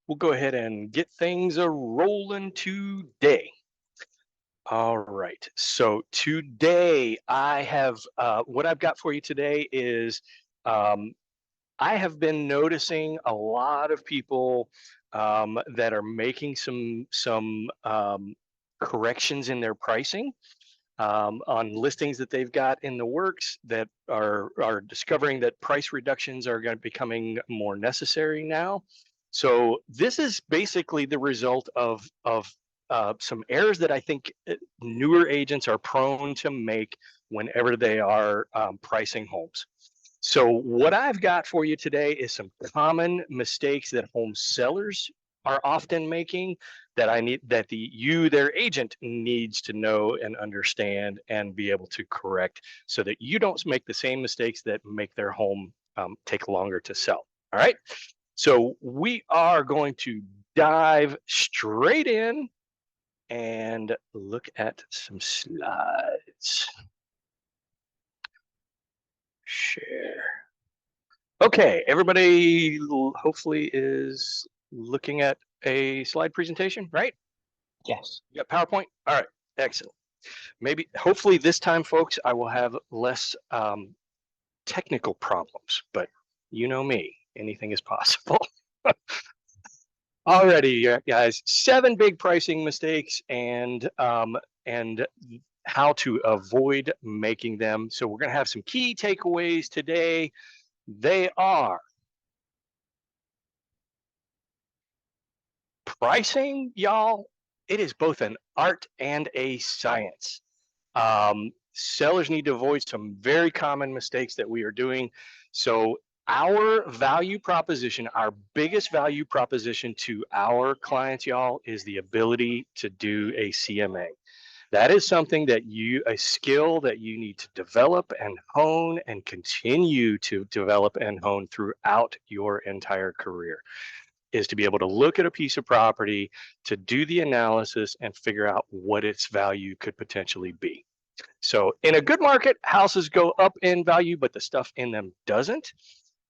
we'll go ahead and get things a rolling today. All right. So today I have what I've got for you today is um, I have been noticing a lot of people that are making some corrections in their pricing on listings that they've got in the works that are discovering that price reductions are going to becoming more necessary now. So this is basically the result of some errors that I think newer agents are prone to make whenever they are pricing homes. So what I've got for you today is some common mistakes that home sellers are often making that their agent needs to know and understand and be able to correct so that you don't make the same mistakes that make their home take longer to sell. All right. So we are going to dive straight in and look at some slides. Share. Okay, everybody hopefully is looking at a slide presentation, right? Yes. You got PowerPoint? All right, excellent. Hopefully this time, folks, I will have less technical problems, but you know me, anything is possible. Alrighty, guys, 7 big pricing mistakes and how to avoid making them. So we're gonna have some key takeaways today. They are pricing, y'all. It is both an art and a science. Sellers need to avoid some very common mistakes that we are doing. So our value proposition, our biggest value proposition to our clients, y'all, is the ability to do a CMA. That is something a skill that you need to develop and hone and continue to develop and hone throughout your entire career, is to be able to look at a piece of property, to do the analysis and figure out what its value could potentially be. So in a good market, houses go up in value, but the stuff in them doesn't.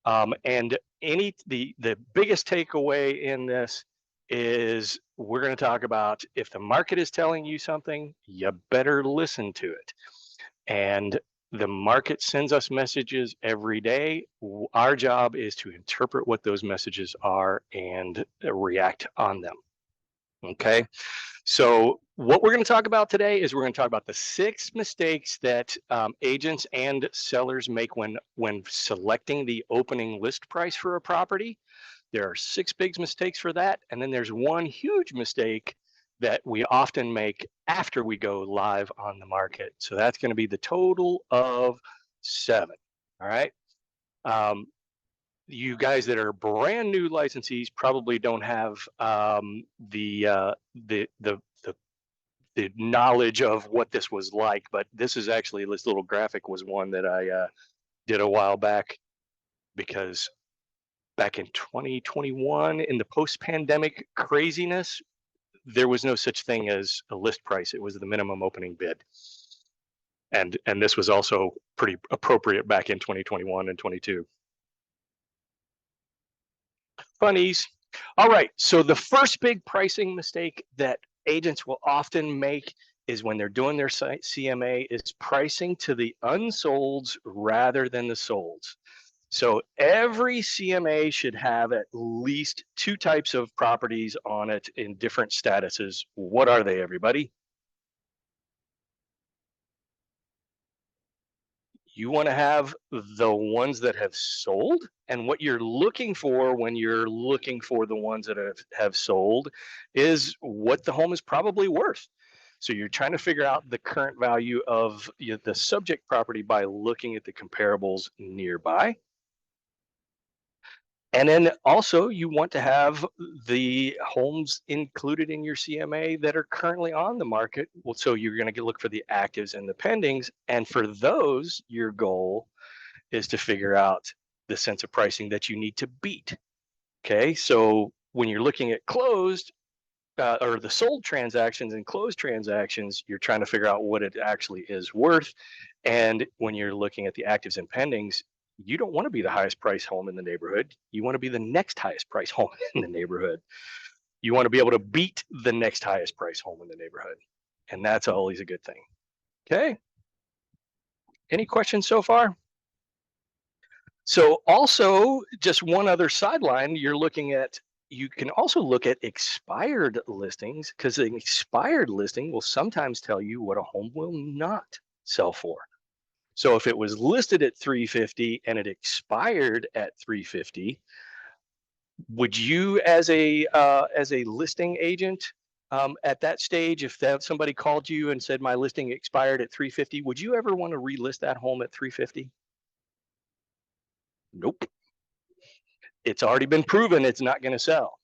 And the biggest takeaway in this is we're going to talk about if the market is telling you something, you better listen to it. And the market sends us messages every day. Our job is to interpret what those messages are and react on them. Okay. So what we're going to talk about today is we're going to talk about the 6 mistakes that agents and sellers make when selecting the opening list price for a property. There are 6 big mistakes for that, and then there's one huge mistake that we often make after we go live on the market. So that's going to be the total of 7. All right. You guys that are brand new licensees probably don't have the knowledge of what this was like, but this little graphic was one that I did a while back, because back in 2021, in the post-pandemic craziness, there was no such thing as a list price. It was the minimum opening bid. And this was also pretty appropriate back in 2021 and 22. Funnies. All right, so the first big pricing mistake that agents will often make is when they're doing their CMA is pricing to the unsolds rather than the solds. So every CMA should have at least 2 types of properties on it in different statuses. What are they, everybody? You want to have the ones that have sold, and what you're looking for when you're looking for the ones that have sold is what the home is probably worth. So you're trying to figure out the current value of the subject property by looking at the comparables nearby. And then also you want to have the homes included in your CMA that are currently on the market. Well, so you're going to look for the actives and the pendings. And for those, your goal is to figure out the sense of pricing that you need to beat. Okay, so when you're looking at closed or the sold transactions and closed transactions, you're trying to figure out what it actually is worth. And when you're looking at the actives and pendings, You don't want to be the highest price home in the neighborhood. You want to be the next highest price home in the neighborhood. You want to be able to beat the next highest price home in the neighborhood. And that's always a good thing. Okay. Any questions so far? So also just one other sideline, you can also look at expired listings because an expired listing will sometimes tell you what a home will not sell for. So if it was listed at 350 and it expired at 350, would you as a listing agent at that stage, if that somebody called you and said my listing expired at 350, would you ever want to relist that home at 350? Nope. It's already been proven it's not going to sell.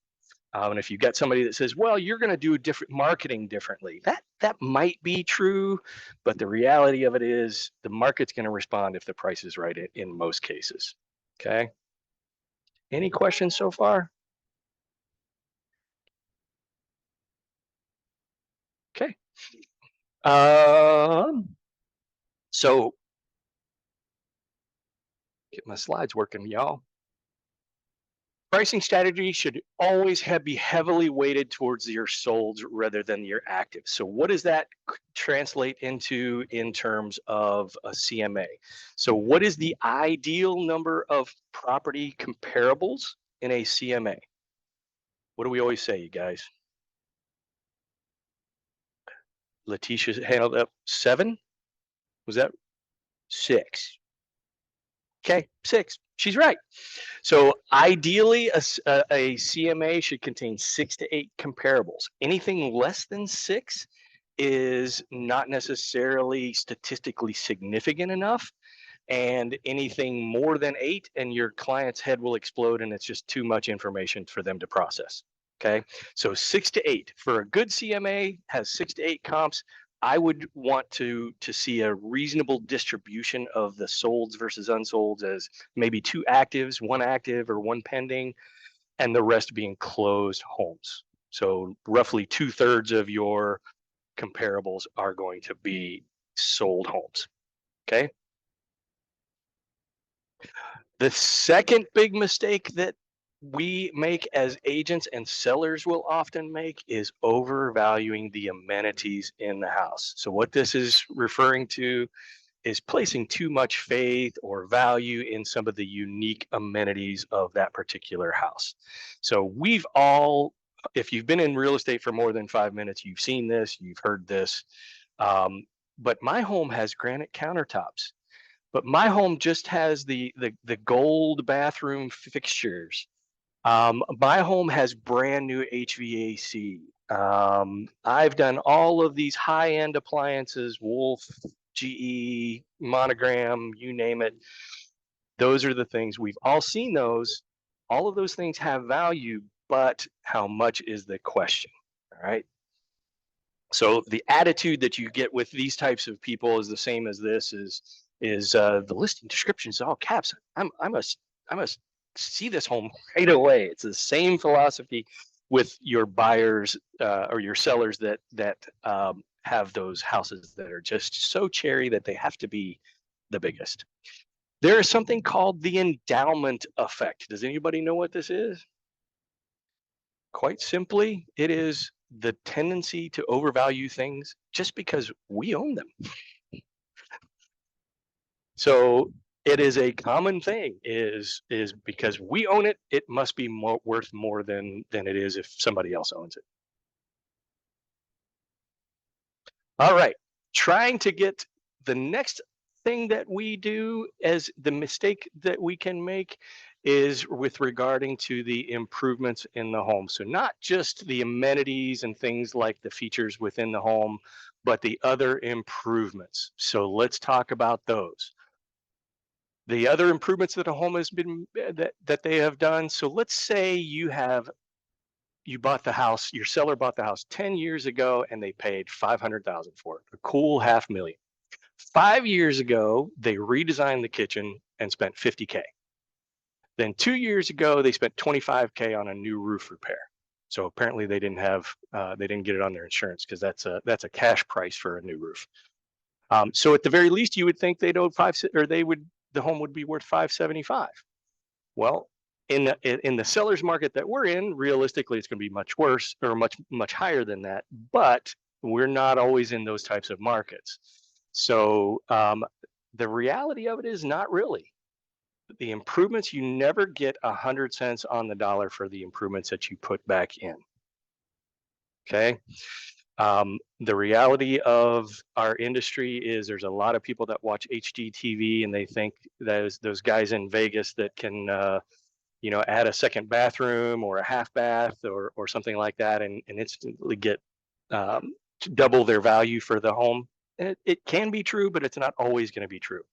And if you've got somebody that says, "Well, you're going to do different marketing differently," that might be true, but the reality of it is the market's going to respond if the price is right in most cases. Okay. Any questions so far? Okay. Um, so get my slides working, y'all. Pricing strategy should always be heavily weighted towards your solds rather than your actives. So what does that translate into in terms of a CMA? So what is the ideal number of property comparables in a CMA? What do we always say, you guys? Letitia handled up 7? Was that 6? Okay, 6. She's right. So ideally, a CMA should contain 6 to 8 comparables. Anything less than 6 is not necessarily statistically significant enough. And anything more than 8, and your client's head will explode, and it's just too much information for them to process. Okay. So 6 to 8 for a good CMA has 6 to 8 comps. I would want to see a reasonable distribution of the solds versus unsolds as maybe 2 actives, 1 active or 1 pending, and the rest being closed homes. So roughly 2/3 of your comparables are going to be sold homes. Okay. The second big mistake that we make as agents and sellers will often make is overvaluing the amenities in the house. So what this is referring to is placing too much faith or value in some of the unique amenities of that particular house. So we've all, if you've been in real estate for more than 5 minutes, you've seen this, you've heard this. But my home has granite countertops. But my home just has the gold bathroom fixtures. My home has brand new HVAC. I've done all of these high-end appliances, Wolf, GE, Monogram, you name it. Those are the things we've all seen those. All of those things have value, but how much is the question? All right. So the attitude that you get with these types of people is the same as this is the listing description is all caps. I must see this home right away. It's the same philosophy with your buyers or your sellers that have those houses that are just so cherry that they have to be the biggest. There is something called the endowment effect. Does anybody know what this is? Quite simply, it is the tendency to overvalue things just because we own them. So it is a common thing is because we own it, it must be worth more than it is if somebody else owns it. All right, trying to get the next thing that we do as the mistake that we can make is with regarding to the improvements in the home. So not just the amenities and things like the features within the home, but the other improvements. So let's talk about those. The other improvements that a home has been that they have done. So let's say you bought the house, your seller bought the house 10 years ago and they paid 500,000 for it, a cool 500,000. 5 years ago, they redesigned the kitchen and spent 50K. Then 2 years ago, they spent 25K on a new roof repair. So apparently they didn't get it on their insurance because that's a cash price for a new roof. So at the very least, you would think they'd owe they the home would be worth 575. Well, in the seller's market that we're in, realistically, it's going to be much worse or much higher than that. But we're not always in those types of markets. So the reality of it is not really. The improvements, you never get 100 cents on the dollar for the improvements that you put back in. Okay. The reality of our industry is there's a lot of people that watch HGTV and they think those guys in Vegas that can add a second bathroom or a half bath or something like that and instantly get um, double their value for the home. It can be true, but it's not always going to be true.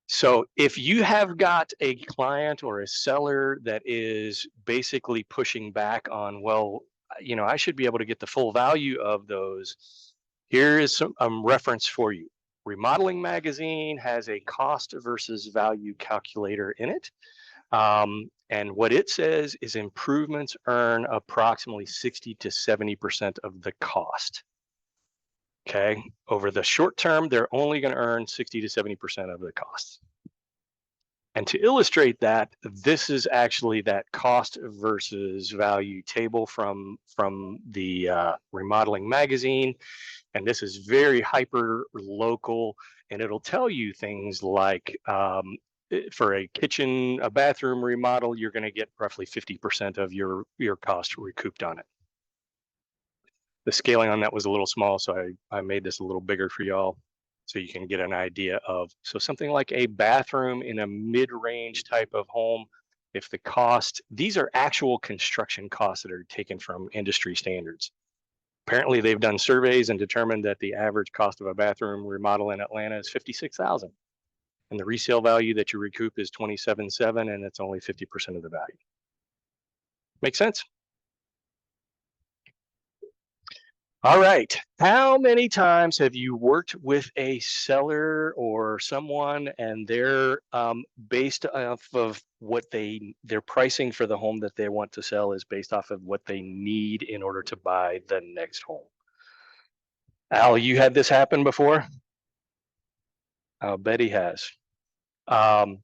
So if you have got a client or a seller that is basically pushing back on, well, I should be able to get the full value of those. Here is some reference for you. Remodeling Magazine has a cost versus value calculator in it. And what it says is improvements earn approximately 60 to 70% of the cost. Okay. Over the short term, they're only going to earn 60 to 70% of the cost. And to illustrate that, this is actually that cost versus value table from the Remodeling Magazine. And this is very hyper local, and it'll tell you things like for a bathroom remodel, you're going to get roughly 50% of your cost recouped on it. The scaling on that was a little small, so I made this a little bigger for y'all so you can get an idea of, so something like a bathroom in a mid-range type of home, if the cost, these are actual construction costs that are taken from industry standards. Apparently they've done surveys and determined that the average cost of a bathroom remodel in Atlanta is 56,000. And the resale value that you recoup is 27.7, and it's only 50% of the value. Make sense? All right. How many times have you worked with a seller or someone and they're based off of what their pricing for the home that they want to sell is based off of what they need in order to buy the next home? Al, you had this happen before? I'll bet he has. Um,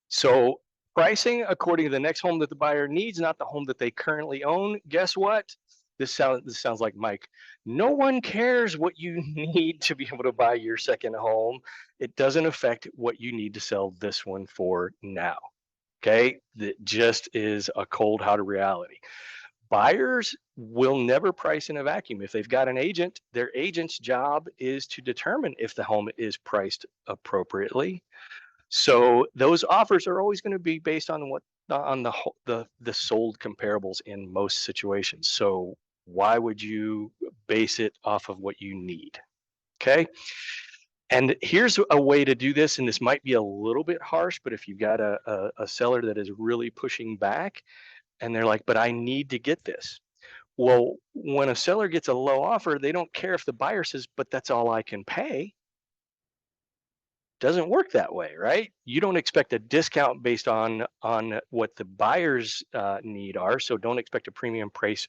so pricing according to the next home that the buyer needs, not the home that they currently own. Guess what? This sounds like Mike. No one cares what you need to be able to buy your second home. It doesn't affect what you need to sell this one for now. Okay, that just is a cold hard reality. Buyers will never price in a vacuum. If they've got an agent, their agent's job is to determine if the home is priced appropriately. So those offers are always going to be based on what on the sold comparables in most situations. So why would you base it off of what you need? Okay. And here's a way to do this, and this might be a little bit harsh, but if you've got a seller that is really pushing back and they're like, but I need to get this. Well, when a seller gets a low offer, they don't care if the buyer says, but that's all I can pay. Doesn't work that way, right? You don't expect a discount based on what the buyer's need are, so don't expect a premium price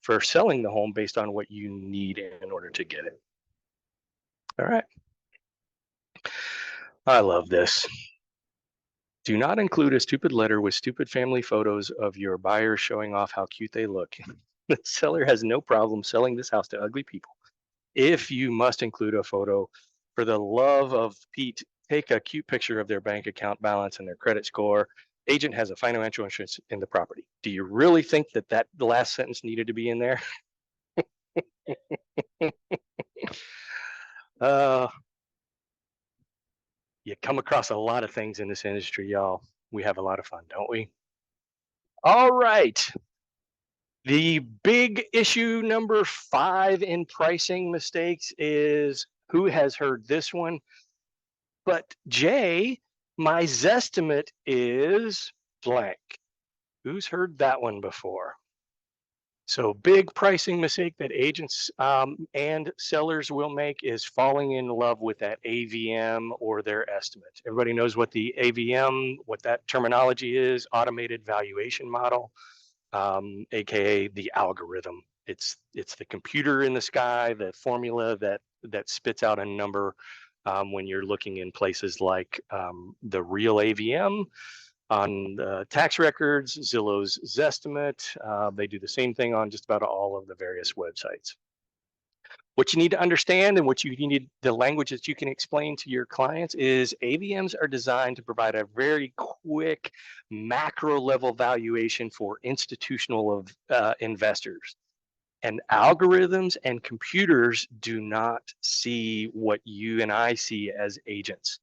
for selling the home based on what you need in order to get it. All right. I love this. Do not include a stupid letter with stupid family photos of your buyer showing off how cute they look. The seller has no problem selling this house to ugly people. If you must include a photo, for the love of Pete, take a cute picture of their bank account balance and their credit score. Agent has a financial interest in the property. Do you really think that the last sentence needed to be in there? uh, you come across a lot of things in this industry, y'all. We have a lot of fun, don't we? All right. The big issue number 5 in pricing mistakes is, who has heard this one? But Jay, my Zestimate is blank. Who's heard that one before? So big pricing mistake that agents and sellers will make is falling in love with that AVM or their estimate. Everybody knows what the AVM, what that terminology is: automated valuation model, aka the algorithm. It's the computer in the sky, the formula that spits out a number when you're looking in places like the Real AVM on tax records, Zillow's Zestimate. They do the same thing on just about all of the various websites. What you need to understand and what you need, the language that you can explain to your clients is AVMs are designed to provide a very quick macro level valuation for institutional investors. And algorithms and computers do not see what you and I see as agents.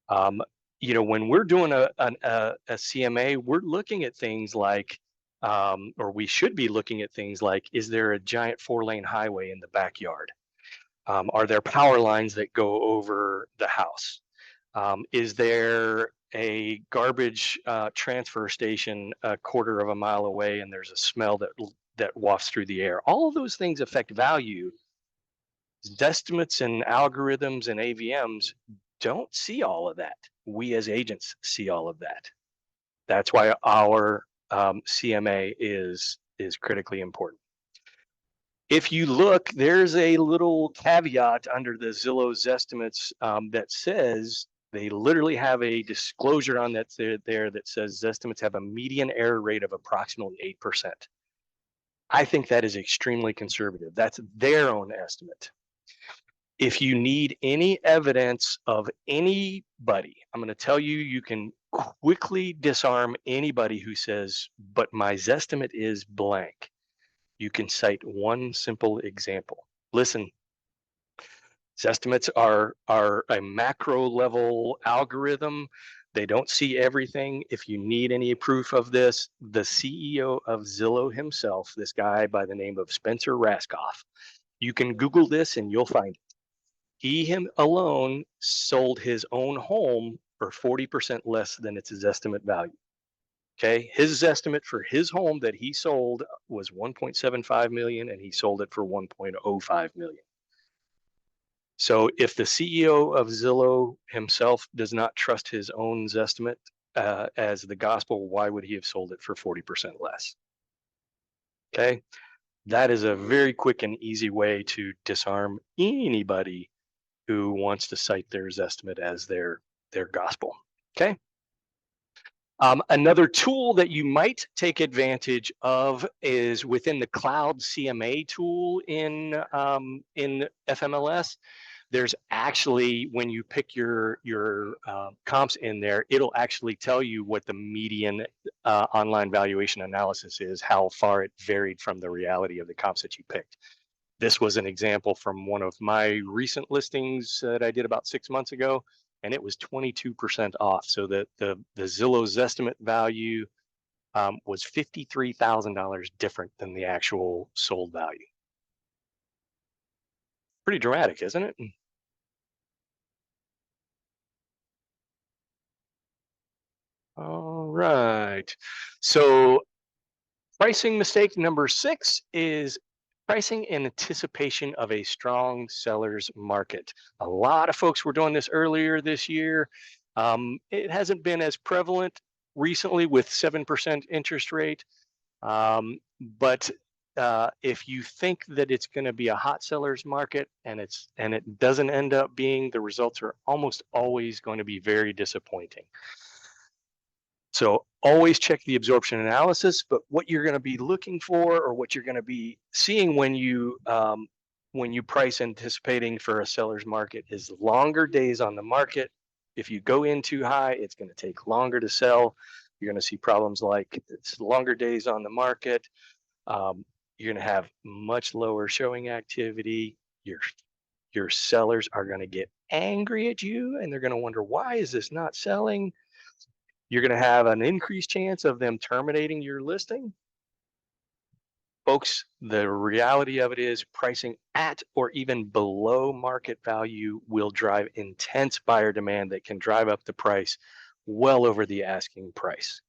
Um, when we're doing a CMA, we're looking at things like, or we should be looking at things like, is there a giant 4-lane highway in the backyard? Are there power lines that go over the house? Is there a garbage transfer station a quarter of a mile away and there's a smell that wafts through the air? All of those things affect value. Estimates and algorithms and AVMs don't see all of that. We as agents see all of that. That's why our CMA is critically important. If you look, there's a little caveat under the Zillow's estimates that says they literally have a disclosure on that there that says estimates have a median error rate of approximately 8%. I think that is extremely conservative. That's their own estimate. If you need any evidence of anybody, I'm going to tell you, you can quickly disarm anybody who says, but my Zestimate is blank. You can cite one simple example. Listen, Zestimates are a macro level algorithm. They don't see everything. If you need any proof of this, the CEO of Zillow himself, this guy by the name of Spencer Raskoff, you can Google this and you'll find it. He him alone sold his own home for 40% less than its estimate value. Okay, his estimate for his home that he sold was 1.75 million, and he sold it for 1.05 million. So if the CEO of Zillow himself does not trust his own estimate as the gospel, why would he have sold it for 40% less? Okay, that is a very quick and easy way to disarm anybody who wants to cite their estimate as their gospel. Okay. Another tool that you might take advantage of is within the cloud CMA tool in FMLS. There's actually, when you pick your comps in there, it'll actually tell you what the median online valuation analysis is, how far it varied from the reality of the comps that you picked. This was an example from one of my recent listings that I did about 6 months ago, and it was 22% off. So the Zillow's estimate value was $53,000 different than the actual sold value. Pretty dramatic, isn't it? All right. So pricing mistake number 6 is pricing in anticipation of a strong seller's market. A lot of folks were doing this earlier this year. It hasn't been as prevalent recently with 7% interest rate. But if you think that it's going to be a hot seller's market and it doesn't end up being, the results are almost always going to be very disappointing. So always check the absorption analysis, but what you're going to be looking for, or what you're going to be seeing when you price anticipating for a seller's market, is longer days on the market. If you go in too high, it's going to take longer to sell. You're going to see problems like it's longer days on the market. You're going to have much lower showing activity. Your sellers are going to get angry at you, and they're going to wonder, why is this not selling? You're going to have an increased chance of them terminating your listing. Folks, the reality of it is pricing at or even below market value will drive intense buyer demand that can drive up the price well over the asking price.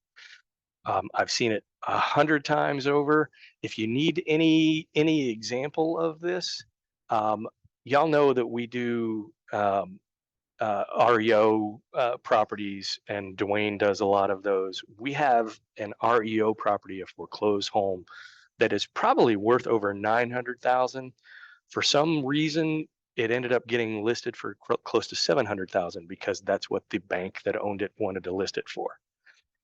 I've seen it 100 times over. If you need any example of this, y'all know that we do REO properties, and Dwayne does a lot of those. We have an REO property, a foreclosed home, that is probably worth over 900,000. For some reason, it ended up getting listed for close to 700,000 because that's what the bank that owned it wanted to list it for.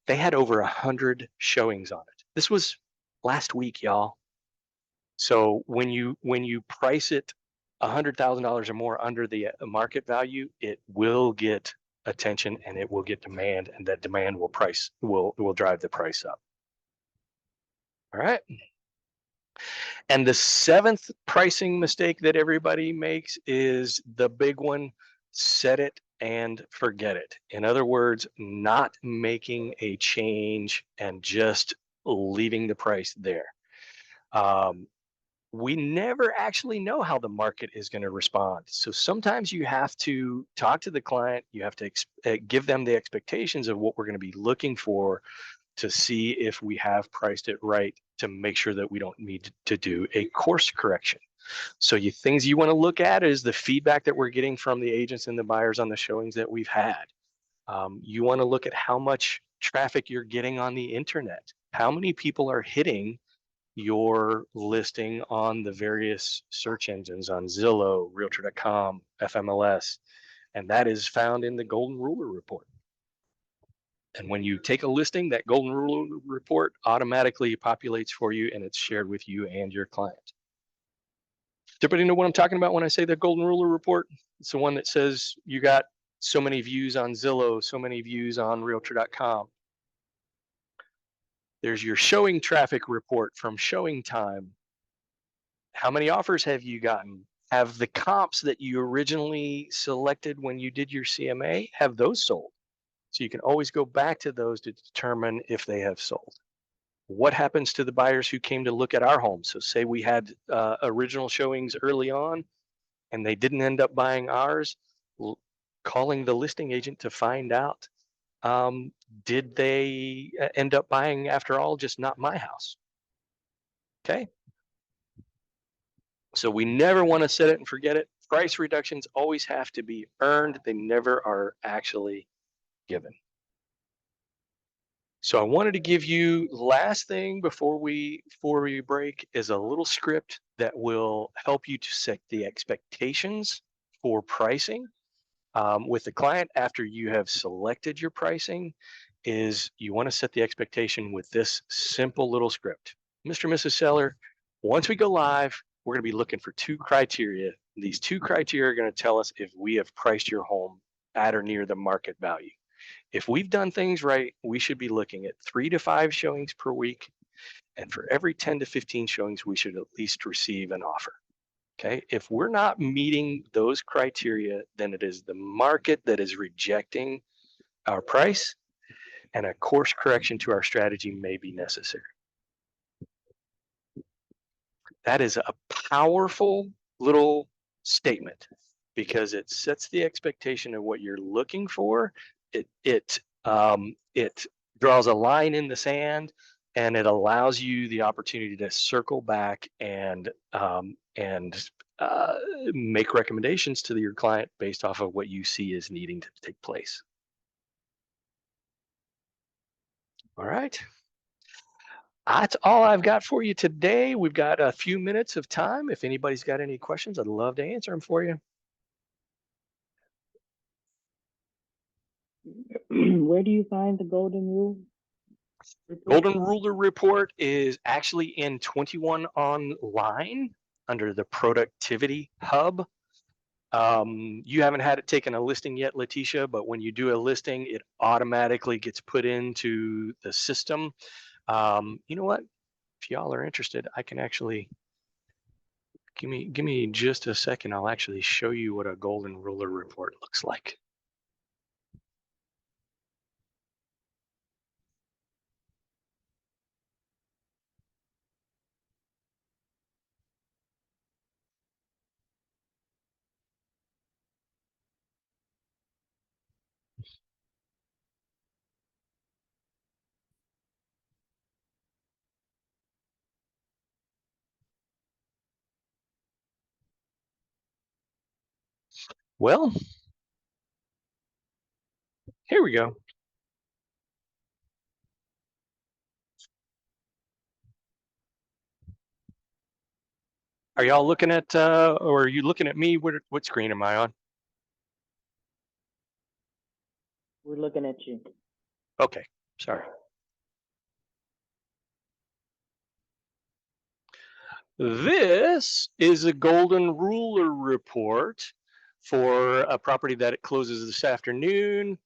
They had over 100 showings on it. This was last week, y'all. So when you price it $100,000 or more under the market value, it will get attention and it will get demand, and that demand will drive the price up. All right. And the seventh pricing mistake that everybody makes is the big one: set it and forget it. In other words, not making a change and just leaving the price there. Um, we never actually know how the market is going to respond. So sometimes you have to talk to the client, you have to give them the expectations of what we're going to be looking for to see if we have priced it right, to make sure that we don't need to do a course correction. So things you want to look at is the feedback that we're getting from the agents and the buyers on the showings that we've had. You want to look at how much traffic you're getting on the internet. How many people are hitting your listing on the various search engines, on Zillow, Realtor.com, FMLS, and that is found in the Golden Ruler Report. And when you take a listing, that Golden Ruler Report automatically populates for you, and it's shared with you and your client. Does everybody know what I'm talking about when I say the Golden Ruler Report? It's the one that says you got so many views on Zillow, so many views on Realtor.com. There's your showing traffic report from showing time. How many offers have you gotten? Have the comps that you originally selected when you did your CMA, have those sold? So you can always go back to those to determine if they have sold. What happens to the buyers who came to look at our home? So say we had original showings early on and they didn't end up buying ours, calling the listing agent to find out, um, did they end up buying after all, just not my house? Okay. So we never want to set it and forget it. Price reductions always have to be earned. They never are actually given. So I wanted to give you last thing before we break is a little script that will help you to set the expectations for pricing with the client after you have selected your pricing. Is you want to set the expectation with this simple little script. Mr. and Mrs. Seller, once we go live, we're going to be looking for two criteria. These two criteria are going to tell us if we have priced your home at or near the market value. If we've done things right, we should be looking at 3 to 5 showings per week. And for every 10 to 15 showings, we should at least receive an offer. Okay. If we're not meeting those criteria, then it is the market that is rejecting our price, and a course correction to our strategy may be necessary. That is a powerful little statement because it sets the expectation of what you're looking for. It draws a line in the sand, and it allows you the opportunity to circle back and make recommendations to your client based off of what you see is needing to take place. All right. That's all I've got for you today. We've got a few minutes of time. If anybody's got any questions, I'd love to answer them for you. Where do you find the golden rule? Golden Ruler Report is actually in 21 online under the Productivity Hub. You haven't had it taken a listing yet, Letitia, but when you do a listing, it automatically gets put into the system. You know what? If y'all are interested, I can actually give me just a second. I'll actually show you what a Golden Ruler Report looks like. Well, here we go. Are y'all looking at, or are you looking at me? What screen am I on? We're looking at you. Okay, sorry. This is a golden ruler report for a property that it closes this afternoon.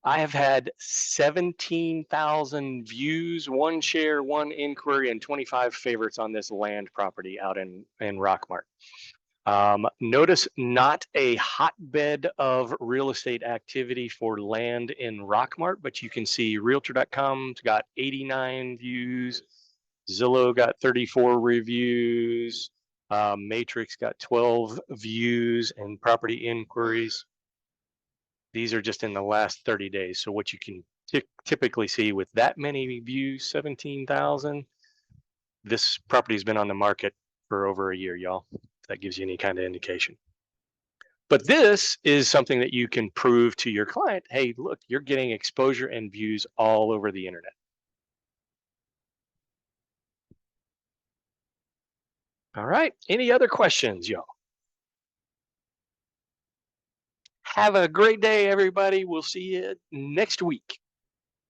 I have had 17,000 views, one share, one inquiry, and 25 favorites on this land property out in Rockmart. Notice not a hotbed of real estate activity for land in Rockmart, but you can see Realtor.com's got 89 views, Zillow got 34 reviews, Matrix got 12 views and property inquiries. These are just in the last 30 days. So what you can typically see with that many views, 17,000, this property's been on the market for over a year, y'all. If that gives you any kind of indication. But this is something that you can prove to your client. Hey, look, you're getting exposure and views all over the internet. All right. Any other questions, y'all? Have a great day, everybody. We'll see you next week.